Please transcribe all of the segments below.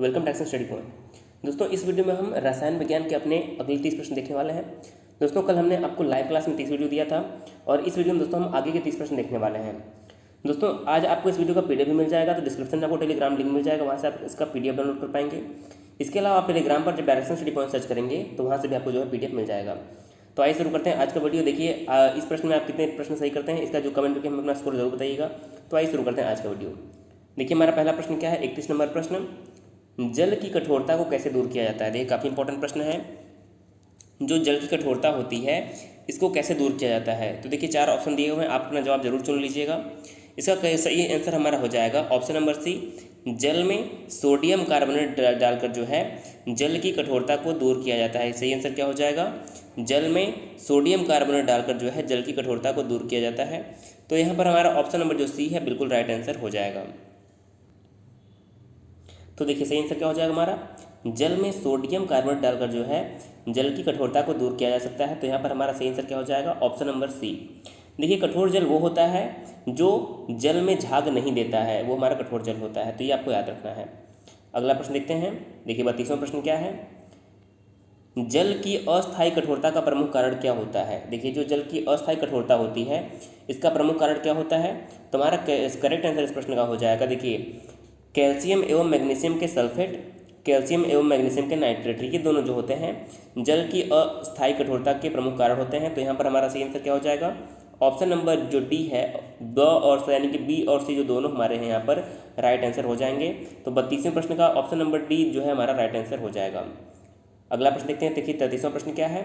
Welcome to action study point. दोस्तों, इस video में हम रसायन विज्ञान के अपने अगले 30 प्रश्न देखने वाले हैं। दोस्तों, कल हमने आपको लाइव क्लास में 30 वीडियो दिया था और इस वीडियो में दोस्तों हम आगे के 30 प्रश्न देखने वाले हैं। दोस्तों, आज आपको इस वीडियो का पीडीएफ भी मिल जाएगा, तो डिस्क्रिप्शन में आपको टेलीग्राम लिंक मिल जाएगा, वहाँ से आप इसका पीडीएफ डाउनलोड कर पाएंगे। इसके अलावा आप टेलीग्राम पर जब डायरेक्शन स्टडी पॉइंट सर्च करेंगे तो वहाँ से भी आपको जो है पीडीएफ मिल जाएगा। तो आइए शुरू करते हैं आज का वीडियो। देखिए, इस प्रश्न में आप कितने प्रश्न सही करते हैं इसका जो कमेंट करके हमें अपना स्कोर जरूर बताइएगा। तो आइए शुरू करते हैं आज का वीडियो। देखिए, हमारा पहला प्रश्न क्या है, 31 नंबर प्रश्न, जल की कठोरता को कैसे दूर किया जाता है। देखिए, काफ़ी इंपॉर्टेंट प्रश्न है। जो जल की कठोरता होती है इसको कैसे दूर किया जाता है। तो देखिए, 4 ऑप्शन दिए हुए हैं, आप अपना जवाब जरूर चुन लीजिएगा। इसका सही आंसर हमारा हो जाएगा ऑप्शन नंबर सी, जल में सोडियम कार्बोनेट डालकर जो है जल की कठोरता को दूर किया जाता है। सही आंसर क्या हो जाएगा, जल में सोडियम कार्बोनेट डालकर जो है जल की कठोरता को दूर किया जाता है। तो यहाँ पर हमारा ऑप्शन नंबर जो सी है बिल्कुल राइट आंसर हो जाएगा। तो देखिए, सही आंसर क्या हो जाएगा हमारा, जल में सोडियम कार्बोनेट डालकर जो है जल की कठोरता को दूर किया जा सकता है। तो यहाँ पर हमारा सही आंसर क्या हो जाएगा, ऑप्शन नंबर सी। देखिए, कठोर जल वो होता है जो जल में झाग नहीं देता है, वो हमारा कठोर जल होता है। तो ये आपको याद रखना है। अगला प्रश्न देखते हैं। देखिए, 32वां प्रश्न क्या है, जल की अस्थायी कठोरता का प्रमुख कारण क्या होता है। देखिए, जो जल की अस्थायी कठोरता होती है इसका प्रमुख कारण क्या होता है। तो हमारा करेक्ट आंसर इस प्रश्न का हो जाएगा, देखिए, कैल्शियम एवं मैग्नीशियम के सल्फेट, कैल्शियम एवं मैग्नीशियम के नाइट्रेट, ये दोनों जो होते हैं जल की अस्थायी कठोरता के प्रमुख कारण होते हैं। तो यहाँ पर हमारा सही आंसर क्या हो जाएगा, ऑप्शन नंबर जो डी है, ब और सी, यानी कि बी और सी जो दोनों हमारे हैं यहाँ पर राइट आंसर हो जाएंगे। तो 32वें प्रश्न का ऑप्शन नंबर डी जो है हमारा राइट आंसर हो जाएगा। अगला प्रश्न देखते हैं। देखिए, 33वां प्रश्न क्या है,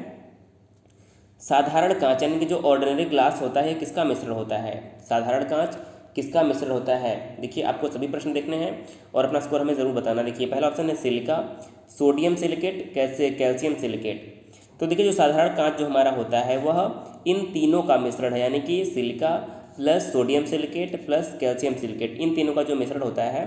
साधारण कांच यानी कि जो ऑर्डिनरी ग्लास होता है किसका मिश्रण होता है। साधारण कांच किसका मिश्रण होता है। देखिए, आपको सभी प्रश्न देखने हैं और अपना स्कोर हमें ज़रूर बताना। देखिए, पहला ऑप्शन है silica, sodium silicate, calcium silicate. तो देखिए, जो साधारण कांच जो हमारा होता है वह इन तीनों का मिश्रण है, यानी कि silica plus sodium silicate plus calcium silicate, इन तीनों का जो मिश्रण होता है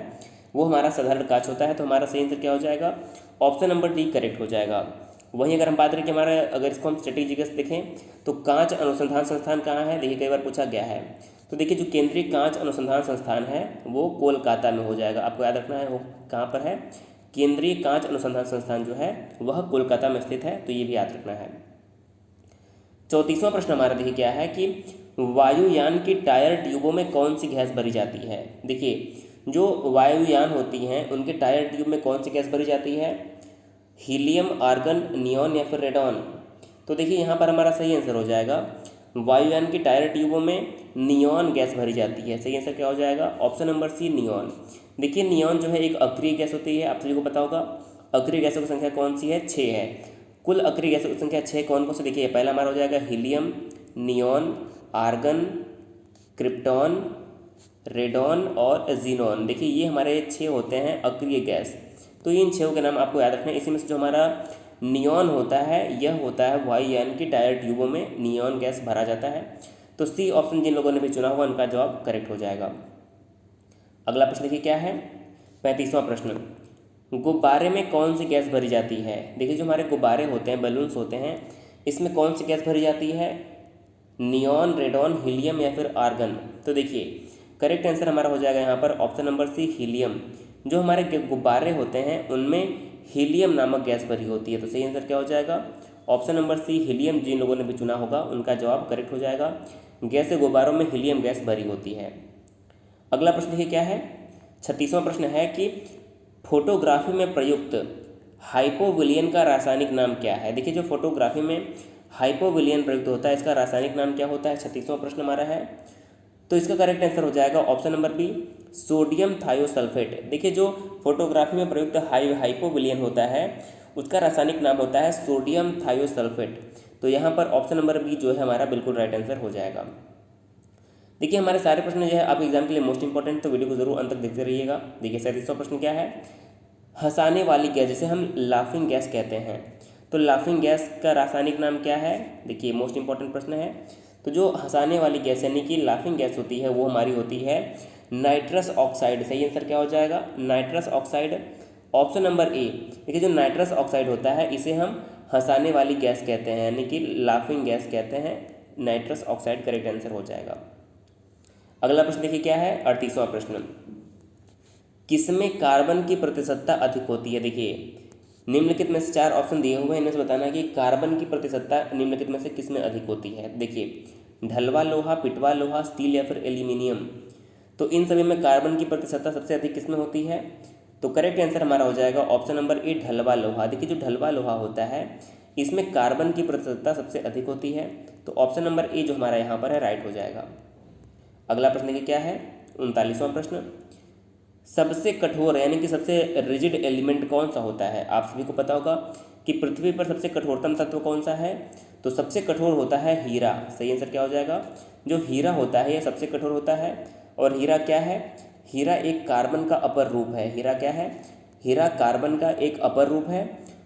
वो हमारा साधारण कांच होता है। तो हमारा सही आंसर क्या हो जाएगा, ऑप्शन नंबर डी करेक्ट हो जाएगा। वहीं अगर हम बात करें कि हमारा, अगर इसको हम स्ट्रेटेजी से देखें तो कांच अनुसंधान संस्थान कहाँ है। देखिए, कई बार पूछा गया है। तो देखिए, जो केंद्रीय कांच अनुसंधान संस्थान है वो कोलकाता में हो जाएगा। आपको याद रखना है वो कहाँ पर है, केंद्रीय कांच अनुसंधान संस्थान जो है वह कोलकाता में स्थित है। तो ये भी याद रखना है। 34वां प्रश्न हमारा देखिए क्या है कि वायुयान की टायर ट्यूबों में कौन सी गैस भरी जाती है। देखिए, जो वायुयान होती हैं उनके टायर ट्यूब में कौन सी गैस भरी जाती है, हीलियम, आर्गन, नियॉन या फिर रेडॉन। तो देखिए, यहाँ पर हमारा सही आंसर हो जाएगा, वायुयान की टायर ट्यूबों में नियॉन गैस भरी जाती है। सही आंसर क्या हो जाएगा, ऑप्शन नंबर सी, नियॉन। देखिए, नियॉन जो है एक अक्रिय गैस होती है, आप सभी को पता होगा। अक्रिय गैसों की संख्या कौन सी है, 6 है। कुल अक्रिय गैसों की संख्या 6 कौन कौन सी। देखिए, पहला हमारा हो जाएगा helium, neon, argon, krypton, radon और जीनॉन। देखिए, ये हमारे 6 होते हैं अक्रिय गैस। तो इन 6 के नाम आपको याद रखना है। इसी में से जो हमारा नियॉन होता है यह होता है वायुयान की टायर ट्यूबों में नियॉन गैस भरा जाता है। तो सी ऑप्शन जिन लोगों ने भी चुना हुआ उनका जवाब करेक्ट हो जाएगा। अगला प्रश्न देखिए क्या है, 35वां प्रश्न, गुब्बारे में कौन सी गैस भरी जाती है। देखिए, जो हमारे गुब्बारे होते हैं, बलून्स होते हैं, इसमें कौन सी गैस भरी जाती है, नियॉन, रेडॉन, हीलियम या फिर आर्गन। तो देखिए, करेक्ट आंसर हमारा हो जाएगा यहाँ पर ऑप्शन नंबर सी, हीलियम। जो हमारे गुब्बारे होते हैं उनमें हीलियम नामक गैस भरी होती है। तो सही आंसर क्या हो जाएगा, ऑप्शन नंबर सी, हीलियम। जिन लोगों ने भी चुना होगा उनका जवाब करेक्ट हो जाएगा। गैस के गुब्बारों में हीलियम गैस भरी होती है। अगला प्रश्न देखिए क्या है, 36वां प्रश्न है कि फोटोग्राफी में प्रयुक्त हाइपोविलियन का रासायनिक नाम क्या है। देखिए, जो फोटोग्राफी में हाइपोविलियन प्रयुक्त होता है इसका रासायनिक नाम क्या होता है, 36वां प्रश्न हमारा है। तो इसका करेक्ट आंसर हो जाएगा option number b, sodium thiosulphate. देखिए, जो फोटोग्राफी में प्रयुक्त हाइपोविलियन होता है उसका रासायनिक नाम होता है सोडियम थायोसल्फेट। तो यहाँ पर ऑप्शन नंबर बी जो है हमारा बिल्कुल राइट आंसर हो जाएगा। देखिए, हमारे सारे प्रश्न जो है आपके एग्जाम के लिए मोस्ट इंपॉर्टेंट, तो वीडियो को जरूर अंत तक देखते रहिएगा। देखिए, 37वां प्रश्न क्या है, हंसाने वाली गैस जिसे हम लाफिंग गैस कहते हैं, तो लाफिंग गैस का रासायनिक नाम क्या है। देखिए, मोस्ट इंपॉर्टेंट प्रश्न है। तो जो हंसाने वाली गैस यानी कि लाफिंग गैस होती है वो हमारी होती है नाइट्रस ऑक्साइड। सही आंसर क्या हो जाएगा, nitrous oxide, option number A. देखिए, जो नाइट्रस ऑक्साइड होता है इसे हम हंसाने वाली गैस कहते हैं, यानी कि लाफिंग गैस कहते हैं। नाइट्रस ऑक्साइड करेक्ट आंसर हो जाएगा। अगला प्रश्न देखिए क्या है, 38वां प्रश्न, किसमें कार्बन की प्रतिशतता अधिक होती है। देखिए निम्नलिखित में से 4 ऑप्शन दिए हुए हैं, इनमें से बताना है कि कार्बन की प्रतिशतता निम्नलिखित में से किस में अधिक होती है। देखिए ढलवा लोहा, पिटवा लोहा, स्टील या फिर एल्यूमिनियम। तो इन सभी में कार्बन की प्रतिशतता सबसे अधिक किस में होती है। तो करेक्ट आंसर हमारा हो जाएगा ऑप्शन नंबर ए, ढलवा लोहा। देखिए जो ढलवा लोहा होता है इसमें कार्बन की प्रतिशतता सबसे अधिक होती है। तो ऑप्शन नंबर ए जो हमारा यहाँ पर है राइट हो जाएगा। अगला प्रश्न देखिए क्या है, 39वां प्रश्न। सबसे कठोर यानी कि सबसे रिजिड एलिमेंट कौन सा होता है। आप सभी को पता होगा कि पृथ्वी पर सबसे कठोरतम तत्व कौन सा है। तो सबसे कठोर होता है हीरा। सही आंसर क्या हो जाएगा, जो हीरा होता है यह सबसे कठोर होता है। और हीरा क्या है, हीरा एक कार्बन का अपर रूप है। हीरा क्या है, हीरा कार्बन का एक अपर रूप है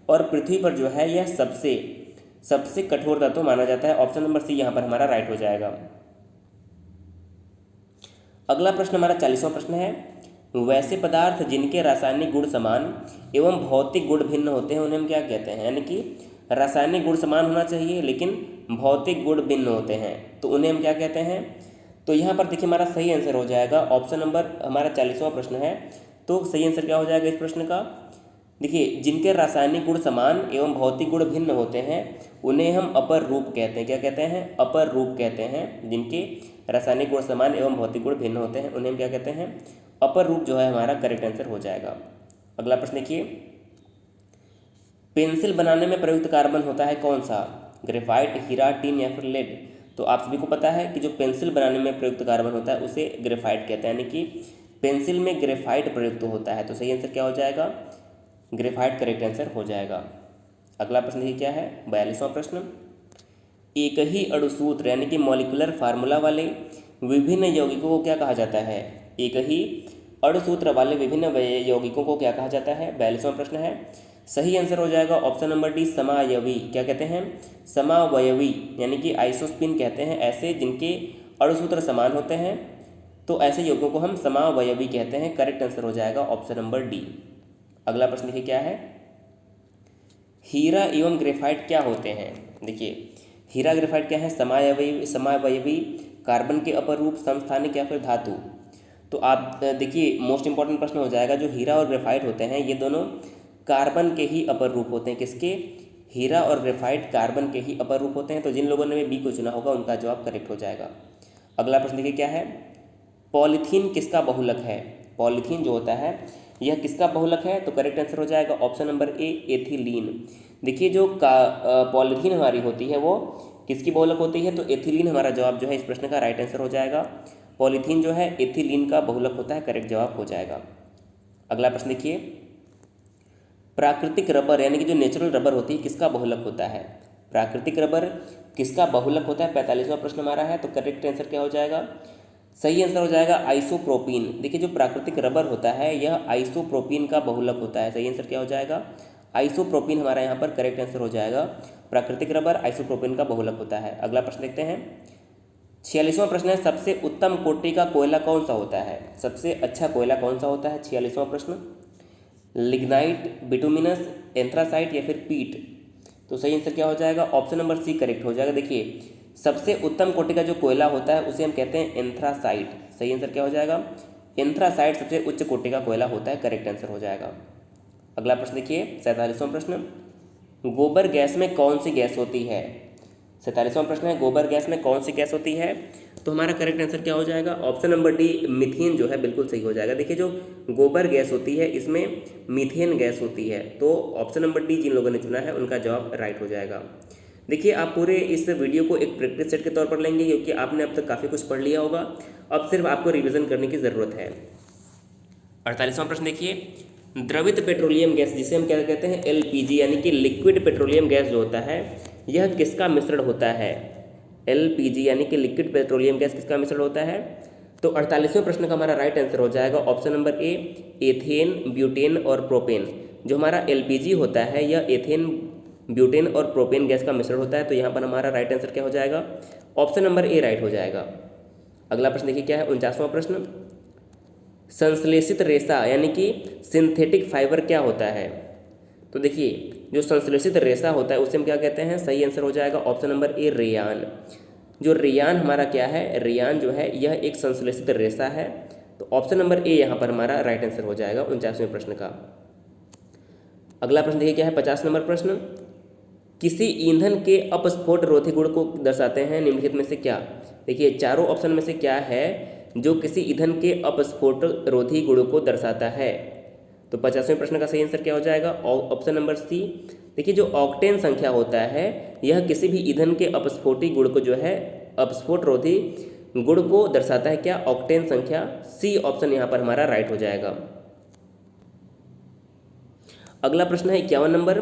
और पृथ्वी पर जो है यह सबसे कठोर तत्व माना जाता है। ऑप्शन नंबर सी यहाँ पर हमारा राइट हो जाएगा। अगला प्रश्न हमारा 40वां प्रश्न है। वैसे पदार्थ जिनके रासायनिक गुण समान एवं भौतिक गुण भिन्न होते हैं उन्हें हम क्या कहते हैं। यानी कि रासायनिक गुण समान होना चाहिए लेकिन भौतिक गुण भिन्न होते हैं तो उन्हें हम क्या कहते हैं। तो यहाँ पर देखिए हमारा सही आंसर हो जाएगा ऑप्शन नंबर हमारा 40वां प्रश्न है। तो सही आंसर क्या हो जाएगा इस प्रश्न का। देखिए जिनके रासायनिक गुण समान एवं भौतिक गुण भिन्न होते हैं उन्हें हम अपर रूप कहते हैं। क्या कहते हैं, अपर रूप कहते हैं। जिनके रासायनिक गुण समान एवं भौतिक गुण भिन्न होते हैं उन्हें हम क्या कहते हैं, अपर रूप जो है हमारा करेक्ट आंसर हो जाएगा। अगला प्रश्न देखिए, पेंसिल बनाने में प्रयुक्त कार्बन होता है कौन सा। ग्रेफाइट, हीरा, टिन या फिर लेड। तो आप सभी को पता है कि जो पेंसिल बनाने में प्रयुक्त कार्बन होता है उसे ग्रेफाइट कहते हैं। यानी कि पेंसिल में ग्रेफाइट प्रयुक्त होता है। तो सही आंसर क्या हो जाएगा, ग्रेफाइट करेक्ट आंसर हो जाएगा। अगला प्रश्न देखिए क्या है, 42वां प्रश्न। एक ही अणुसूत्र यानी कि मॉलिक्यूलर फार्मूला वाले विभिन्न यौगिकों को क्या कहा जाता है। एक ही अणुसूत्र वाले विभिन्न यौगिकों को क्या कहा जाता है, 42वां प्रश्न है। सही आंसर हो जाएगा ऑप्शन नंबर डी, समावयवी। क्या कहते हैं, समावयवी यानी कि आइसोस्पिन कहते हैं ऐसे जिनके अणुसूत्र समान होते हैं। तो ऐसे यौगिकों को हम समावयवी कहते हैं। करेक्ट आंसर हो जाएगा ऑप्शन नंबर डी। अगला प्रश्न देखिए क्या है, हीरा एवं ग्रेफाइट क्या होते हैं। देखिए हीरा ग्रेफाइट क्या है, समावयवी, कार्बन के अपर रूप, समस्थानिक या फिर धातु। तो आप देखिए मोस्ट इंपॉर्टेंट प्रश्न हो जाएगा, जो हीरा और ग्रेफाइट होते हैं ये दोनों कार्बन के ही अपर रूप होते हैं। किसके, हीरा और ग्रेफाइट कार्बन के ही अपर रूप होते हैं। तो जिन लोगों ने बी को चुना होगा उनका जवाब करेक्ट हो जाएगा। अगला प्रश्न देखिए क्या है, पॉलीथीन किसका बहुलक है। पॉलीथीन जो होता है यह किसका बहुलक है। तो करेक्ट आंसर हो जाएगा ऑप्शन नंबर ए, एथिलीन। देखिए जो पॉलीथीन हमारी होती है वो किसकी बहुलक होती है। तो एथिलीन हमारा जवाब जो है इस प्रश्न का राइट आंसर हो जाएगा। पॉलीथीन जो है एथिलीन का बहुलक होता है। करेक्ट जवाब हो जाएगा। अगला प्रश्न देखिए, प्राकृतिक रबर यानी कि जो नेचुरल रबर होती है किसका बहुलक होता है। प्राकृतिक रबर किसका बहुलक होता है, 45वां प्रश्न हमारा है। तो करेक्ट आंसर क्या हो जाएगा, सही आंसर हो जाएगा आइसोप्रोपीन। देखिए जो प्राकृतिक रबर होता है यह आइसोप्रोपीन का बहुलक होता है। सही आंसर क्या हो जाएगा, आइसोप्रोपीन हमारा यहाँ पर करेक्ट आंसर हो जाएगा। प्राकृतिक रबर आइसोप्रोपीन का बहुलक होता है। अगला प्रश्न देखते हैं, 46वां प्रश्न है, सबसे उत्तम कोटि का कोयला कौन सा होता है। सबसे अच्छा कोयला कौन सा होता है, 46वां प्रश्न। लिग्नाइट, बिटुमिनस, एंथ्रासाइट या फिर पीट। तो सही आंसर क्या हो जाएगा, ऑप्शन नंबर सी करेक्ट हो जाएगा। देखिए सबसे उत्तम कोटि का जो कोयला होता है उसे हम कहते हैं एंथ्रासाइट। सही आंसर क्या हो जाएगा, एंथ्रासाइट सबसे उच्च कोटि का कोयला होता है। करेक्ट आंसर हो जाएगा। अगला प्रश्न देखिए 47वां प्रश्न, गोबर गैस में कौन सी गैस होती है। 47वां प्रश्न है, गोबर गैस में कौन सी गैस होती है। तो हमारा करेक्ट आंसर क्या हो जाएगा, ऑप्शन नंबर डी, मीथेन जो है बिल्कुल सही हो जाएगा। देखिए जो गोबर गैस होती है इसमें मीथेन गैस होती है। तो ऑप्शन नंबर डी जिन लोगों ने चुना है उनका जवाब राइट हो जाएगा। देखिए आप पूरे इस वीडियो को एक प्रैक्टिस सेट के तौर पर लेंगे क्योंकि आपने अब तक काफ़ी कुछ पढ़ लिया होगा। अब सिर्फ आपको रिवीजन करने की ज़रूरत है। 48वां प्रश्न देखिए, द्रवित पेट्रोलियम गैस जिसे हम क्या कहते हैं एलपीजी यानी कि लिक्विड पेट्रोलियम गैस जो होता है यह किसका मिश्रण होता है। एलपीजी यानी कि लिक्विड पेट्रोलियम गैस किसका मिश्रण होता है। तो 48वें प्रश्न का हमारा राइट आंसर हो जाएगा option number A, ethane, butane और प्रोपेन। जो हमारा एलपीजी होता है यह एथेन, ब्यूटेन और प्रोपेन गैस का मिश्रण होता है। तो यहाँ पर हमारा राइट आंसर क्या हो जाएगा, ऑप्शन नंबर ए राइट हो जाएगा। अगला प्रश्न देखिए क्या है, 49वां प्रश्न, संश्लेषित रेशा यानी कि सिंथेटिक फाइबर क्या होता है। तो देखिए जो संश्लेषित रेशा होता है उसे हम क्या कहते हैं। सही आंसर हो जाएगा ऑप्शन नंबर ए, रेयान। जो रेयान हमारा क्या है, रेयान जो है यह एक संश्लेषित रेशा है तो ऑप्शन नंबर ए यहाँ पर हमारा राइट आंसर हो जाएगा 49वें प्रश्न का। अगला प्रश्न देखिए क्या है, 50 नंबर प्रश्न, किसी ईंधन के अपस्फोट रोधी गुण को दर्शाते हैं निम्नलिखित में से क्या। देखिए चारों ऑप्शन में से क्या है जो किसी ईंधन के अपस्फोट रोधी गुण को दर्शाता है। तो 50वें प्रश्न का सही आंसर क्या हो जाएगा, ऑप्शन नंबर सी। देखिए जो ऑक्टेन संख्या होता है यह किसी भी ईंधन के अपस्फोटी गुण को जो है अपस्फोट रोधी गुण को दर्शाता है, क्या, ऑक्टेन संख्या। सी ऑप्शन यहाँ पर हमारा राइट हो जाएगा। अगला प्रश्न है 51 नंबर,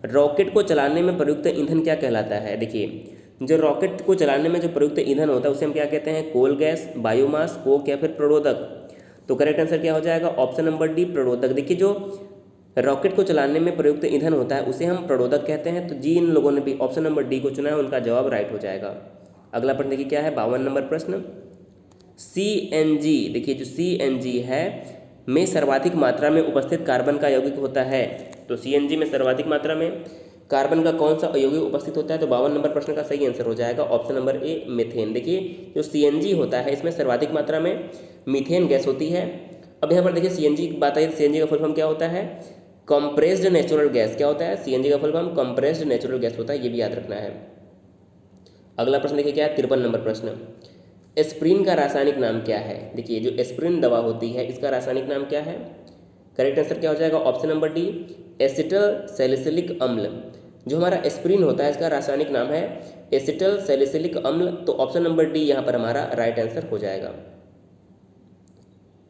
रॉकेट को चलाने में प्रयुक्त ईंधन क्या कहलाता है। देखिए जो रॉकेट को चलाने में जो प्रयुक्त ईंधन होता है उसे हम क्या कहते हैं, कोल गैस, बायोमास, कोक या फिर प्रणोदक। तो करेक्ट आंसर क्या हो जाएगा, ऑप्शन नंबर डी प्रणोदक। देखिए जो रॉकेट को चलाने में प्रयुक्त ईंधन होता है उसे हम प्रणोदक कहते हैं। तो जिन लोगों ने भी ऑप्शन नंबर डी को चुना है उनका जवाब राइट हो जाएगा। अगला प्रश्न देखिए क्या है, 52 नंबर प्रश्न, CNG। देखिए जो CNG है में सर्वाधिक मात्रा में उपस्थित कार्बन का यौगिक होता है। तो CNG में सर्वाधिक मात्रा में कार्बन का कौन सा यौगिक उपस्थित होता है। तो 52 नंबर प्रश्न का सही आंसर हो जाएगा ऑप्शन नंबर ए मीथेन। देखिए जो CNG होता है इसमें सर्वाधिक मात्रा में मीथेन गैस होती है। अब यहाँ पर देखिए CNG की बात आई तो CNG का फुल फॉर्म क्या होता है, कंप्रेस्ड नेचुरल गैस। क्या होता है, CNG का full form compressed natural gas होता है, ये भी याद रखना है। अगला प्रश्न देखिए क्या है, 53 नंबर प्रश्न, एस्प्रिन का रासायनिक नाम क्या है। देखिए जो एस्प्रिन दवा होती है इसका रासायनिक नाम क्या है। करेक्ट आंसर क्या हो जाएगा, option number d acetyl salicylic अम्ल। जो हमारा एस्प्रिन होता है इसका रासायनिक नाम है एसिटल सैलिसिलिक अम्ल। तो ऑप्शन नंबर डी यहाँ पर हमारा राइट आंसर हो जाएगा।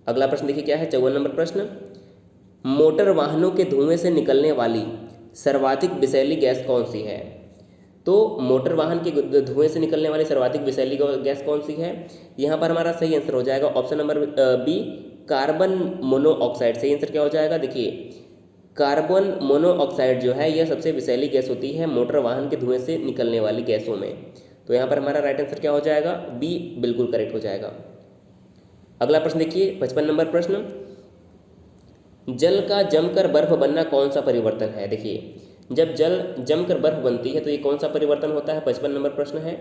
अगला प्रश्न देखिए क्या है, 54 नंबर प्रश्न, मोटर वाहनों के धुएं से निकलने वाली सर्वाधिक विषैली गैस कौन सी है। तो मोटर वाहन के धुएं से निकलने वाली सर्वाधिक विषैली गैस कौन सी है। यहाँ पर हमारा सही आंसर हो जाएगा option number b carbon monoxide. सही आंसर क्या हो जाएगा, देखिए कार्बन मोनोऑक्साइड जो है यह सबसे विषैली गैस होती है मोटर वाहन के धुएं से निकलने वाली गैसों में। तो यहाँ पर हमारा राइट आंसर क्या हो जाएगा, बी बिल्कुल करेक्ट हो जाएगा। अगला प्रश्न देखिए 55 नंबर प्रश्न, जल का जमकर बर्फ बनना कौन सा परिवर्तन है। देखिए जब जल जमकर बर्फ बनती है तो ये कौन सा परिवर्तन होता है। 55 नंबर प्रश्न है,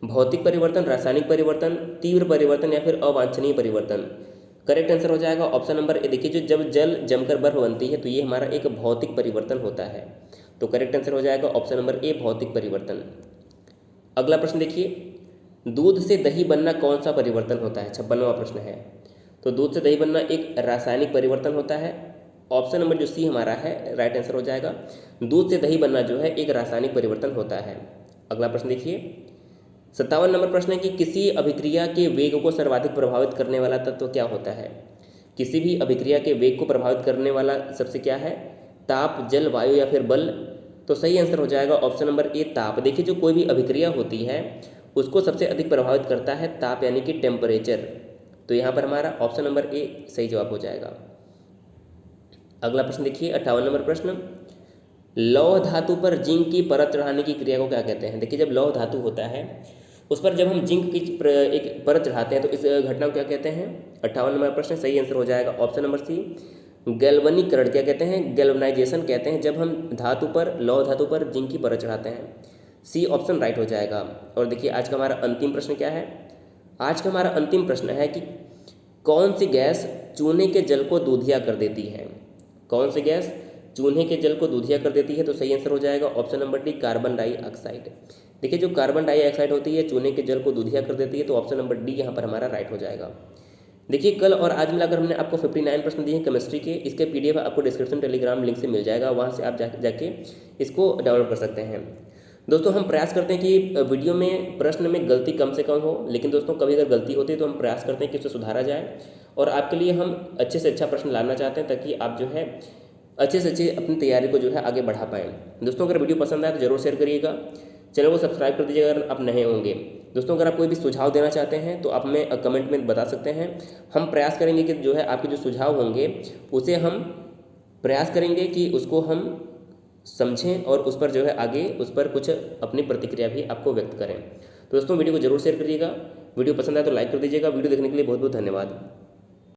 भौतिक परिवर्तन, रासायनिक परिवर्तन, तीव्र परिवर्तन या फिर अवांछनीय परिवर्तन। करेक्ट आंसर हो जाएगा ऑप्शन नंबर ए। देखिए जो जब जल जमकर बर्फ बनती है तो ये हमारा एक भौतिक परिवर्तन होता है। तो करेक्ट आंसर हो जाएगा ऑप्शन नंबर ए भौतिक परिवर्तन। अगला प्रश्न देखिए, दूध से दही बनना कौन सा परिवर्तन होता है। 56वां प्रश्न है। तो दूध से दही बनना एक रासायनिक परिवर्तन होता है। ऑप्शन नंबर जो सी हमारा है राइट आंसर हो जाएगा, दूध से दही बनना जो है एक रासायनिक परिवर्तन होता है। अगला प्रश्न देखिए 57 नंबर प्रश्न है कि किसी अभिक्रिया के वेग को सर्वाधिक प्रभावित करने वाला तत्व क्या होता है। किसी भी अभिक्रिया के वेग को प्रभावित करने वाला सबसे क्या है, ताप, जल, वायु या फिर बल। तो सही आंसर हो जाएगा ऑप्शन नंबर ए ताप। देखिए जो कोई भी अभिक्रिया होती है उसको सबसे अधिक प्रभावित करता है ताप यानी कि टेम्परेचर। तो यहाँ पर हमारा ऑप्शन नंबर ए सही जवाब हो जाएगा। अगला प्रश्न देखिए 58 नंबर प्रश्न, लौह धातु पर जिंक की परत चढ़ाने की क्रिया को क्या कहते हैं। देखिए जब लौह धातु होता है उस पर जब हम जिंक की एक परत चढ़ाते हैं तो इस घटना को क्या कहते हैं। 58 नंबर प्रश्न सही आंसर हो जाएगा ऑप्शन नंबर सी गैल्वनीकरण। क्या कहते हैं, गैल्वनाइजेशन कहते हैं जब हम धातु पर लौह धातु पर जिंक की परत चढ़ाते हैं। सी ऑप्शन राइट हो जाएगा। और देखिए आज का हमारा अंतिम प्रश्न क्या है, आज का हमारा अंतिम प्रश्न है कि कौन सी गैस चूने के जल को दूधिया कर देती है। कौन सी गैस चूने के जल को दूधिया कर देती है। तो सही आंसर हो जाएगा option number D carbon dioxide. देखिए जो कार्बन डाइऑक्साइड होती है चूने के जल को दूधिया कर देती है। तो ऑप्शन नंबर डी यहाँ पर हमारा राइट हो जाएगा। देखिए कल और आज मिलाकर हमने आपको 59 प्रश्न दिए हैं केमिस्ट्री के। इसके PDF आपको डिस्क्रिप्शन टेलीग्राम लिंक से मिल जाएगा, वहाँ से आप जाके इसको डाउनलोड कर सकते हैं। दोस्तों हम प्रयास करते हैं कि वीडियो में प्रश्न में गलती कम से कम हो, लेकिन दोस्तों कभी अगर गलती होती है तो हम प्रयास करते हैं कि उसे सुधारा जाए। और आपके लिए हम अच्छे से अच्छा प्रश्न लाना चाहते हैं ताकि आप जो है अच्छे से अच्छे अपनी तैयारी को जो है आगे बढ़ा पाएँ। दोस्तों अगर वीडियो पसंद आए तो जरूर शेयर करिएगा, चैनल को सब्सक्राइब कर दीजिएगा अगर आप नए होंगे। दोस्तों अगर आप कोई भी सुझाव देना चाहते हैं तो आप हमें कमेंट में बता सकते हैं। हम प्रयास करेंगे कि जो है आपके जो सुझाव होंगे उसे हम प्रयास करेंगे कि उसको हम समझें और उस पर जो है आगे उस पर कुछ अपनी प्रतिक्रिया भी आपको व्यक्त करें। तो दोस्तों वीडियो को जरूर शेयर करिएगा, वीडियो पसंद आए तो लाइक कर दीजिएगा। वीडियो देखने के लिए बहुत बहुत धन्यवाद।